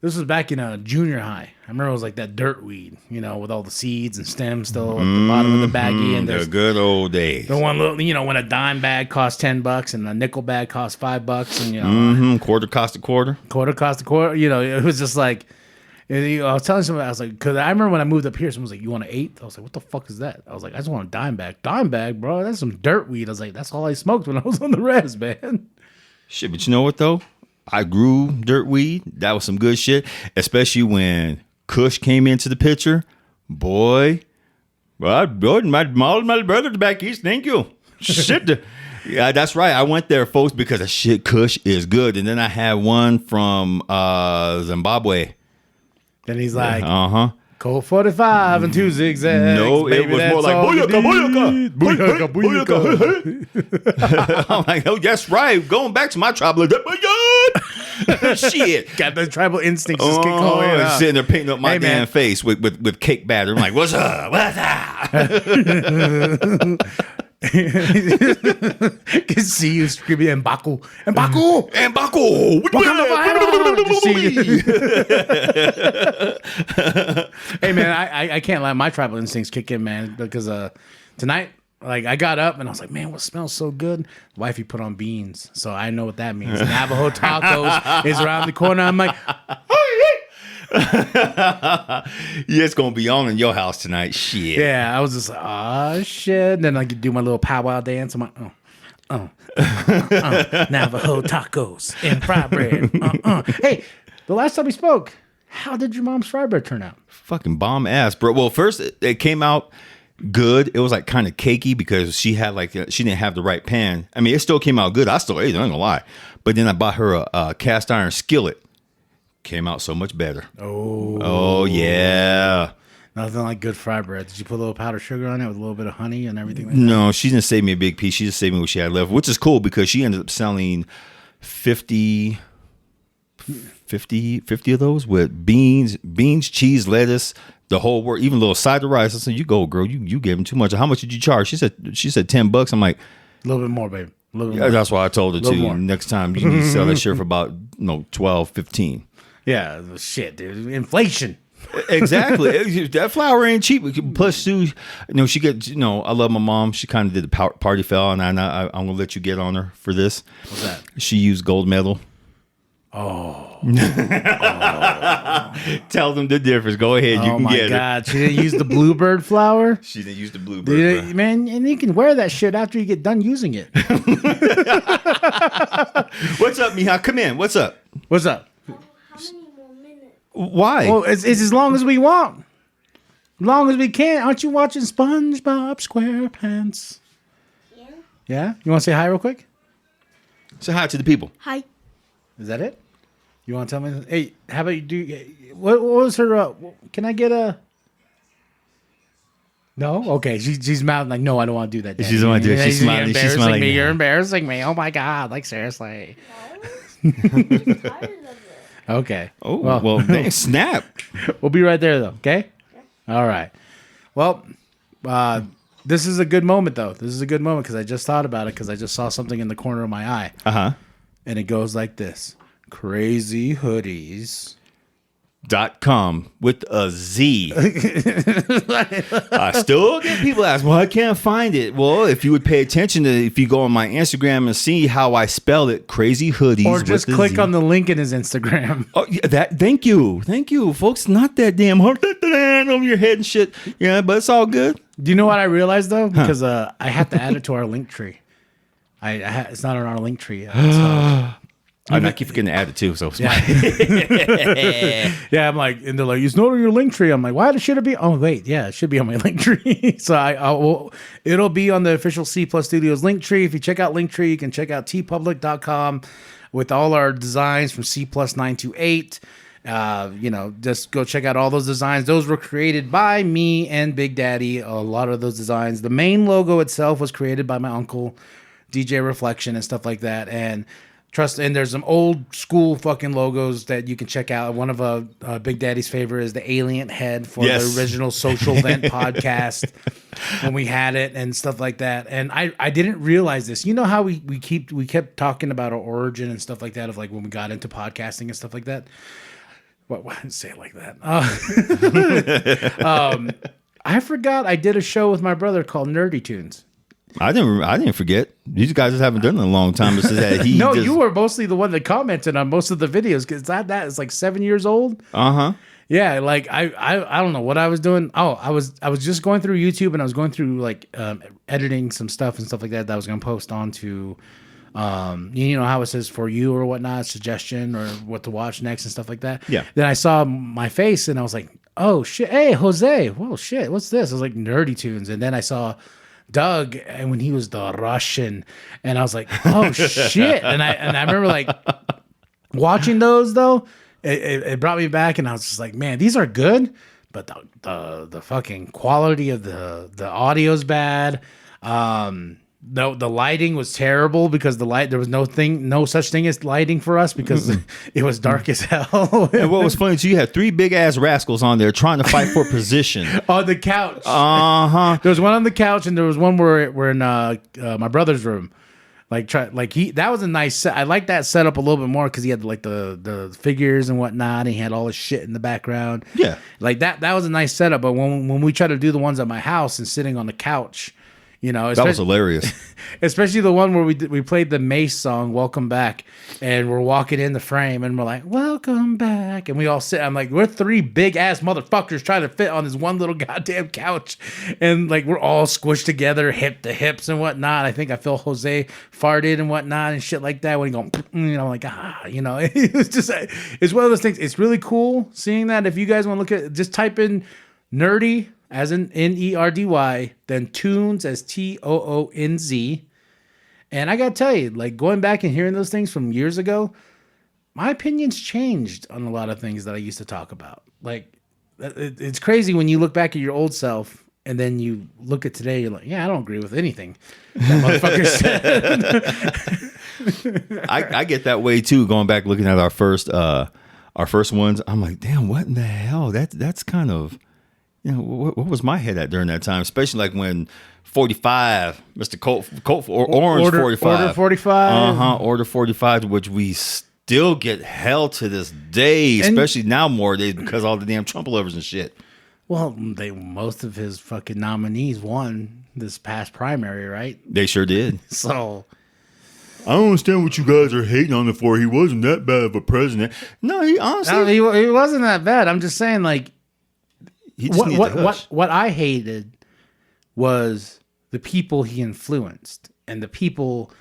[SPEAKER 4] This was back in junior high. I remember it was like that dirt weed, with all the seeds and stems still at the bottom of the baggie. And
[SPEAKER 3] The good old days.
[SPEAKER 4] the one little, when a dime bag cost $10 and a nickel bag cost $5, and
[SPEAKER 3] Quarter cost a quarter.
[SPEAKER 4] quarter cost a quarter. It was just like. I was telling somebody, I was like, because I remember when I moved up here, someone was like, "You want an eighth?" I was like, "What the fuck is that?" I was like, "I just want a dime bag." Dime bag, bro. That's some dirt weed. I was like, that's all I smoked when I was on the res, man.
[SPEAKER 3] Shit, but you know what though? I grew dirt weed. That was some good shit, especially when Kush came into the picture. Boy, my brother's back east. Thank you. Shit. Yeah, that's right. I went there, folks, because the shit Kush is good. And then I had one from Zimbabwe.
[SPEAKER 4] Then he's like,
[SPEAKER 3] Colt
[SPEAKER 4] 45 and 2 zigzags.
[SPEAKER 3] No, it was more like booyaka. I'm like, oh, that's right. Going back to my tribal. Shit.
[SPEAKER 4] Got the tribal instincts just kick all the way up.
[SPEAKER 3] Sitting there painting up my
[SPEAKER 4] Hey, man.
[SPEAKER 3] damn face with cake batter. I'm like, what's up? What's up?
[SPEAKER 4] Can see you screaming Mbaku. Mbaku!
[SPEAKER 3] Mbaku!
[SPEAKER 4] Hey man, I can't lie. My tribal instincts kick in, man, because tonight, like I got up and I was like, man, what smells so good? Wifey put on beans, so I know what that means. Navajo tacos is around the corner. I'm like,
[SPEAKER 3] Yeah, it's gonna be on in your house tonight. Shit.
[SPEAKER 4] yeah. I was just like, oh shit. And then I could do my little powwow dance. I'm like, Navajo tacos and fried bread. Hey, the last time we spoke, how did your mom's fried bread turn out?
[SPEAKER 3] Fucking bomb ass, bro. Well, first it came out good. It was like kind of cakey because she had she didn't have the right pan. I mean, it still came out good. I still ate it. I'm not gonna lie. But then I bought her a cast iron skillet. Came out so much better. Oh yeah.
[SPEAKER 4] Nothing like good fried bread. Did you put a little powdered sugar on it with a little bit of honey and everything like that?
[SPEAKER 3] No, she didn't save me a big piece. She just saved me what she had left, which is cool because she ended up selling 50 of those with beans, cheese, lettuce, the whole work, even a little side of rice. I said, "You go, girl. You gave him too much. How much did you charge?" She said $10. I'm like,
[SPEAKER 4] A little bit more, baby. A little bit
[SPEAKER 3] yeah,
[SPEAKER 4] more.
[SPEAKER 3] that's why I told her
[SPEAKER 4] Little
[SPEAKER 3] to.
[SPEAKER 4] more.
[SPEAKER 3] Next time you need to sell that shit for about 12, 15.
[SPEAKER 4] Yeah, shit, dude. Inflation.
[SPEAKER 3] Exactly. That flour ain't cheap. Plus, Sue, she get. I love my mom. She kind of did the party foul, and I'm gonna let you get on her for this.
[SPEAKER 4] What's that?
[SPEAKER 3] She used gold medal.
[SPEAKER 4] Oh.
[SPEAKER 3] Tell them the difference. Go ahead. You
[SPEAKER 4] Oh
[SPEAKER 3] can
[SPEAKER 4] my
[SPEAKER 3] get
[SPEAKER 4] God. She didn't use the bluebird flour?
[SPEAKER 3] it. She didn't use the bluebird.
[SPEAKER 4] Dude, man, and you can wear that shit after you get done using it.
[SPEAKER 3] What's up, Mija? Come in. What's up?
[SPEAKER 4] What's up?
[SPEAKER 1] How many more minutes?
[SPEAKER 3] Why?
[SPEAKER 4] Well, it's as long as we want. As long as we can. Aren't you watching SpongeBob SquarePants?
[SPEAKER 1] Yeah.
[SPEAKER 4] Yeah? You want to say hi real quick?
[SPEAKER 3] Say hi to the people.
[SPEAKER 1] Hi.
[SPEAKER 4] Is that it? You want to tell me? Hey, how about you do? What was her? Can I get a? No. Okay. She's mouthing like, no, I don't want to do that. Daddy.
[SPEAKER 3] She doesn't wanna do it. She's smiling. She's
[SPEAKER 4] Embarrassing
[SPEAKER 3] smiling.
[SPEAKER 4] me. You're embarrassing me. Oh my God! Like seriously.
[SPEAKER 1] I'm tired of it.
[SPEAKER 4] Okay.
[SPEAKER 3] Oh, well dang, snap.
[SPEAKER 4] We'll be right there, though. Okay. All right. Well, this is a good moment, though. This is a good moment because I just thought about it because I just saw something in the corner of my eye, and it goes like this: Crazy Hoodiez.
[SPEAKER 3] .com with a Z. I still get people ask, well, I can't find it. Well, if you would pay attention to, if you go on my Instagram and see how I spell it, Crazy Hoodiez.
[SPEAKER 4] Or just
[SPEAKER 3] with a
[SPEAKER 4] click
[SPEAKER 3] Z.
[SPEAKER 4] on the link in his Instagram.
[SPEAKER 3] Oh, yeah, thank you, folks. Not that damn hard over your head and shit. Yeah, but it's all good.
[SPEAKER 4] Do you know what I realized though? Because I have to add it to our link tree. It's not on our link tree yet. So.
[SPEAKER 3] I keep forgetting to add it too. So
[SPEAKER 4] Yeah, I'm like, and they're like, it's not on your link tree. I'm like, why should it be? Oh wait, yeah, it should be on my link tree. So it'll be on the official C Plus Studios link tree. If you check out Linktree, you can check out tpublic.com with all our designs from C Plus 928. Just go check out all those designs. Those were created by me and Big Daddy. A lot of those designs. The main logo itself was created by my uncle, DJ Reflection, and stuff like that. And there's some old school fucking logos that you can check out. One of Big Daddy's favorite is the alien head for the original Social Vent podcast when we had it and stuff like that. And I didn't realize this. You know how we kept talking about our origin and stuff like that of like when we got into podcasting and stuff like that. Why didn't say it like that? I forgot I did a show with my brother called Nerdy Tunes.
[SPEAKER 3] I didn't forget. These guys just haven't done it in a long time. It's just that
[SPEAKER 4] you were mostly the one that commented on most of the videos because that is like 7 years old. Yeah, like I don't know what I was doing. Oh, I was just going through YouTube and I was going through like editing some stuff and stuff like that I was gonna post onto you know how it says for you or whatnot, suggestion or what to watch next and stuff like that.
[SPEAKER 3] Yeah.
[SPEAKER 4] Then I saw my face and I was like, oh shit, hey Jose, whoa shit, what's this? I was like Nerdy Tunes, and then I saw Doug and when he was the Russian, and I was like, oh shit, and I remember like watching those though. It brought me back, and I was just like, man, these are good, but the fucking quality of the audio's bad. No, the lighting was terrible because there was no such thing as lighting for us because it was dark as hell.
[SPEAKER 3] And what was funny too, you had 3 big ass rascals on there trying to fight for position
[SPEAKER 4] on the couch.
[SPEAKER 3] There
[SPEAKER 4] was one on the couch, and there was one where we're in my brother's room. That was a nice set. I like that setup a little bit more because he had like the figures and whatnot, and he had all his shit in the background.
[SPEAKER 3] Yeah,
[SPEAKER 4] like that was a nice setup. But when we try to do the ones at my house and sitting on the couch. You know,
[SPEAKER 3] that was hilarious.
[SPEAKER 4] Especially the one where we played the Mace song, "Welcome Back," and we're walking in the frame, and we're like, "Welcome back," and we all sit. I'm like, we're 3 big ass motherfuckers trying to fit on this one little goddamn couch, and like we're all squished together, hip to hips and whatnot. I think I feel Jose farted and whatnot and shit like that when he go, like it was just it's one of those things. It's really cool seeing that. If you guys want to look at, just type in nerdy. As in Nerdy, then Tunes as TOONZ. And I gotta tell you, like going back and hearing those things from years ago, my opinions changed on a lot of things that I used to talk about. Like, it's crazy when you look back at your old self and then you look at today, you're like, yeah, I don't agree with anything that motherfucker said.
[SPEAKER 3] I get that way too, going back looking at our first ones. I'm like, damn, what in the hell? That's kind of... You know, what was my head at during that time? Especially like when 45, Mr. Colt or Orange
[SPEAKER 4] Order
[SPEAKER 3] 45.
[SPEAKER 4] Order 45.
[SPEAKER 3] Order 45, which we still get hell to this day, especially now more days because of all the damn Trump lovers and shit.
[SPEAKER 4] Well, most of his fucking nominees won this past primary, right?
[SPEAKER 3] They sure did.
[SPEAKER 4] So...
[SPEAKER 3] I don't understand what you guys are hating on him for. He wasn't that bad of a president. No, he honestly...
[SPEAKER 4] No, he wasn't that bad. I'm just saying, like... What I hated was the people he influenced and the people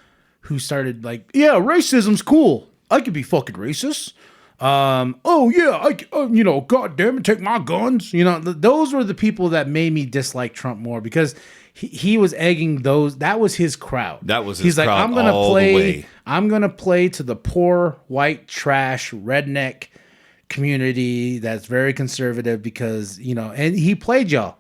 [SPEAKER 4] who started like, yeah, racism's cool. I could be fucking racist. Oh yeah, God damn it, take my guns. Those were the people that made me dislike Trump more because he was egging those. That was his crowd.
[SPEAKER 3] That was his
[SPEAKER 4] He's
[SPEAKER 3] crowd.
[SPEAKER 4] Like, I'm gonna play to the poor white trash redneck community that's very conservative because and he played y'all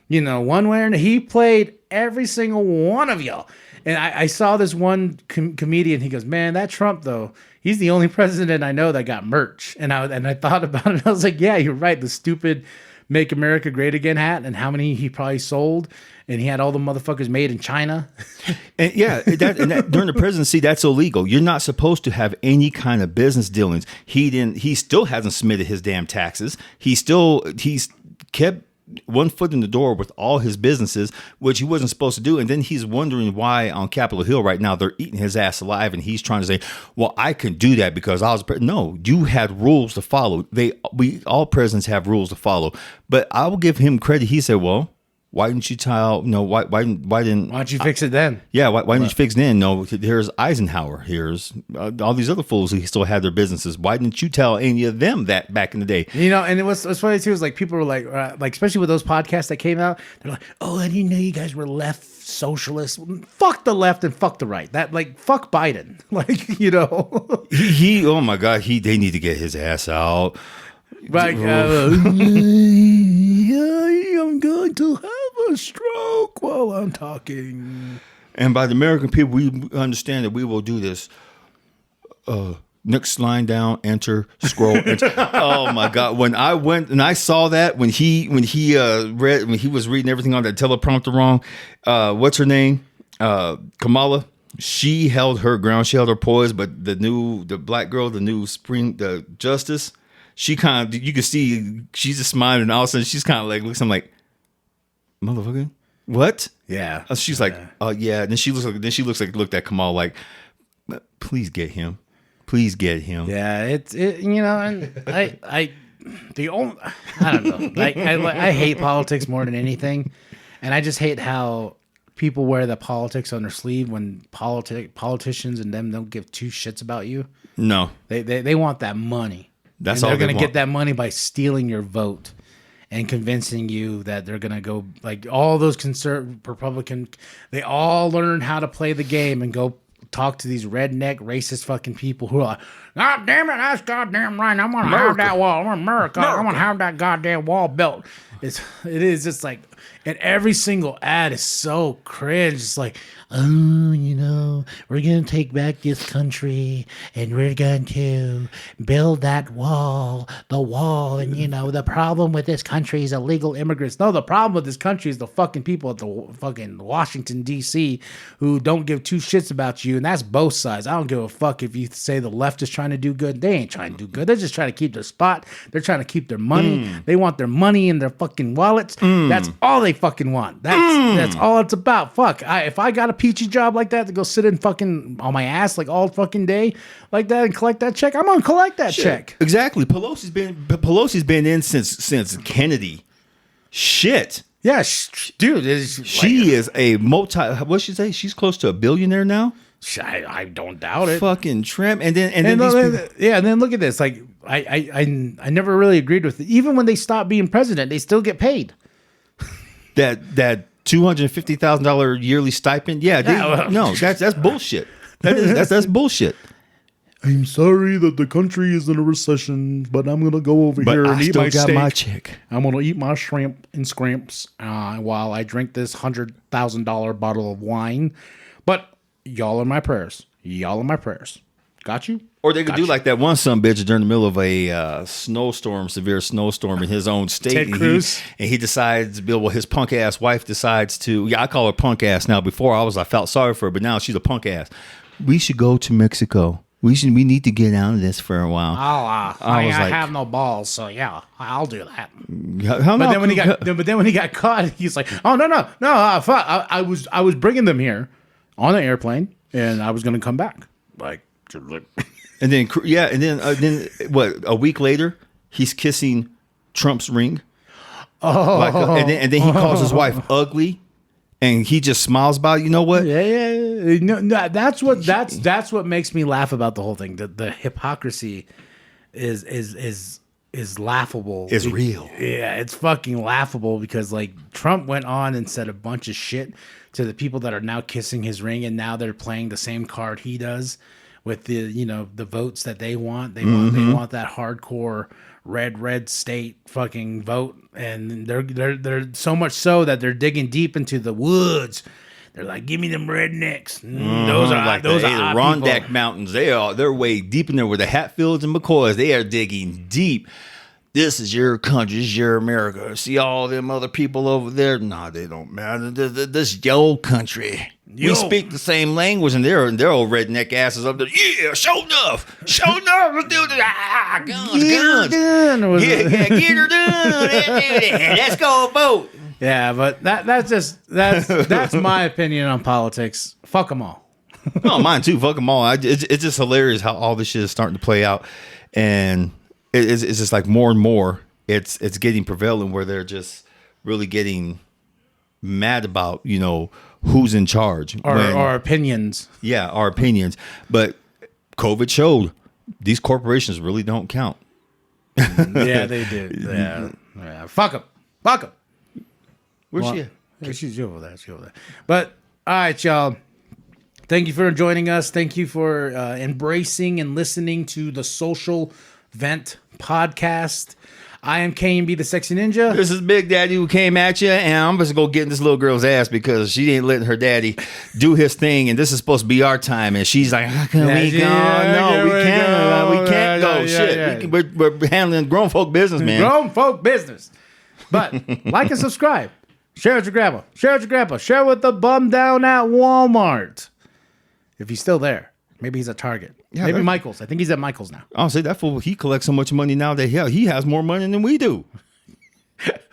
[SPEAKER 4] one way or another. He played every single one of y'all. And I saw this one comedian, he goes, man, that Trump though, he's the only president I know that got merch. And I thought about it, I was like, yeah, you're right, the stupid Make America Great Again hat and how many he probably sold, and he had all the motherfuckers made in China.
[SPEAKER 3] And yeah, that during the presidency, that's illegal. You're not supposed to have any kind of business dealings. He still hasn't submitted his damn taxes. He's kept one foot in the door with all his businesses, which he wasn't supposed to do. And then he's wondering why on Capitol Hill right now they're eating his ass alive, and he's trying to say, well, I can do that because I was no, you had rules to follow. All presidents have rules to follow. But I will give him credit. He said, well, Why didn't you tell? No, why didn't?
[SPEAKER 4] Why don't you fix it then?
[SPEAKER 3] Yeah, why didn't you fix then? No, here's Eisenhower. Here's all these other fools who still had their businesses. Why didn't you tell any of them that back in the day?
[SPEAKER 4] You know, and what's funny too is like people were like especially with those podcasts that came out, they're like, oh, I didn't know you guys were left socialists. Fuck the left and fuck the right. That like fuck Biden. Like, you know,
[SPEAKER 3] He oh my God, they need to get his ass out.
[SPEAKER 4] like I'm going to have a stroke while I'm talking.
[SPEAKER 3] And by the American people, we understand that we will do this. Next line down, enter, scroll. Enter. Oh my God! When I went and I saw that when he was reading everything on that teleprompter wrong, what's her name? Kamala. She held her ground. She held her poise. But the black girl, the justice, she kind of, you can see she's just smiling, and all of a sudden she's kind of like looks. I'm like, motherfucker, what?
[SPEAKER 4] Yeah.
[SPEAKER 3] She's like, oh yeah. And then she looks like looked at Kamal like, please get him. Please get him.
[SPEAKER 4] Yeah, it you know, and I don't know. Like I hate politics more than anything, and I just hate how people wear the politics on their sleeve when politicians and them don't give two shits about you.
[SPEAKER 3] No,
[SPEAKER 4] they want that money.
[SPEAKER 3] That's
[SPEAKER 4] and
[SPEAKER 3] all
[SPEAKER 4] they're
[SPEAKER 3] they
[SPEAKER 4] going to
[SPEAKER 3] want.
[SPEAKER 4] get that money by stealing your vote and convincing you that they're going to go like all those Republican. They all learn how to play the game and go talk to these redneck racist fucking people who are like, God damn it, that's goddamn right. I'm gonna have that wall. I'm America. I'm gonna have that goddamn wall built. It is just like, and every single ad is so cringe. It's like, oh, you know, we're gonna take back this country and we're going to build that wall, the wall, and you know, the problem with this country is illegal immigrants. No, the problem with this country is the fucking people at the fucking Washington D.C. who don't give two shits about you, and that's both sides. I don't give a fuck if you say the left is trying to do good. They ain't trying to do good. They're just trying to keep their spot. They're trying to keep their money. They want their money in their fucking wallets. That's all they fucking want. That's all it's about. Fuck. If I got a peachy job like that to go sit in fucking on my ass like all fucking day like that and collect that check, I'm gonna collect that check.
[SPEAKER 3] Exactly. Pelosi's been in since Kennedy. Shit.
[SPEAKER 4] Yeah, dude.
[SPEAKER 3] She is a what'd she say? She's close to a billionaire now.
[SPEAKER 4] I don't doubt it.
[SPEAKER 3] Fucking tramp. And then
[SPEAKER 4] And then look at this. Like I never really agreed with it. Even when they stop being president, they still get paid.
[SPEAKER 3] that $250,000 yearly stipend. Yeah, that's bullshit. That's bullshit.
[SPEAKER 4] I'm sorry that the country is in a recession, but I'm gonna go over here and eat my steak.
[SPEAKER 3] My check.
[SPEAKER 4] I'm gonna eat my shrimp and scrimps while I drink this $100,000 bottle of wine. But y'all are my prayers. Y'all are my prayers. Got you?
[SPEAKER 3] Or they could do like that one son bitch during the middle of a severe snowstorm in his own state.
[SPEAKER 4] Ted Cruz.
[SPEAKER 3] And he decides, his punk ass wife decides to, I call her punk ass now. Before I felt sorry for her, but now she's a punk ass. We should go to Mexico. We need to get out of this for a while.
[SPEAKER 4] I have no balls, so yeah, I'll do that.
[SPEAKER 3] But
[SPEAKER 4] then when he got caught, he's like, oh no, fuck. I was bringing them here on an airplane, and I was gonna come back. Like,
[SPEAKER 3] and then what? A week later, he's kissing Trump's ring.
[SPEAKER 4] Oh,
[SPEAKER 3] and then he calls his wife ugly, and he just smiles about it. You know what?
[SPEAKER 4] Yeah. No, that's what makes me laugh about the whole thing. The hypocrisy is laughable.
[SPEAKER 3] It's real.
[SPEAKER 4] Yeah, it's fucking laughable because like Trump went on and said a bunch of shit to the people that are now kissing his ring, and now they're playing the same card he does with the votes that they want. They want that hardcore red state fucking vote, and they're so much so that they're digging deep into the woods. They're like, give me them rednecks. Those are
[SPEAKER 3] the Rondeck
[SPEAKER 4] people.
[SPEAKER 3] Mountains. They're way deep in there with the Hatfields and McCoys. They are digging deep. This is your country. This is your America. See all them other people over there? Nah, they don't matter. This is your country. We speak the same language, and they're old redneck asses up there. Yeah, show enough. Let's do this. Guns.
[SPEAKER 4] Done.
[SPEAKER 3] Yeah, get her done. Let's go vote.
[SPEAKER 4] Yeah, but that's my opinion on politics. Fuck them all.
[SPEAKER 3] No, mine too. Fuck them all. It's just hilarious how all this shit is starting to play out, and it's just like more and more. It's getting prevalent where they're just really getting mad about, who's in charge.
[SPEAKER 4] Our opinions.
[SPEAKER 3] Yeah, our opinions. But COVID showed these corporations really don't count.
[SPEAKER 4] Yeah, they did. Yeah. Fuck them. Fuck them.
[SPEAKER 3] Where's she at?
[SPEAKER 4] Yeah, she's over there. She's over there. But, all right, y'all. Thank you for joining us. Thank you for embracing and listening to the Social Vent podcast. I am KMB the Sexy Ninja.
[SPEAKER 3] This is Big Daddy who came at you, and I'm just going to get in this little girl's ass because she ain't letting her daddy do his thing, and this is supposed to be our time, and she's like, how can we go? No, we can't go. Shit. We're handling grown folk business, man.
[SPEAKER 4] Grown folk business. But like and subscribe. Share with your grandma. Share with your grandpa. Share with the bum down at Walmart. If he's still there. Maybe he's at Target.
[SPEAKER 3] Yeah,
[SPEAKER 4] maybe Michael's. I think he's at Michael's now.
[SPEAKER 3] I'll say that fool, he collects so much money now that hell, he has more money than we do.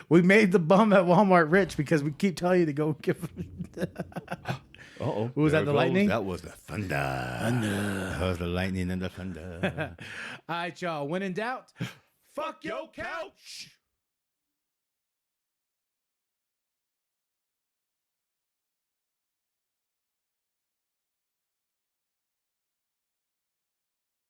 [SPEAKER 4] We made the bum at Walmart rich because we keep telling you to go give him.
[SPEAKER 3] Uh-oh.
[SPEAKER 4] Who was that, the lightning?
[SPEAKER 3] That was the thunder. That was the lightning and the thunder.
[SPEAKER 4] All right, y'all. When in doubt, fuck your couch.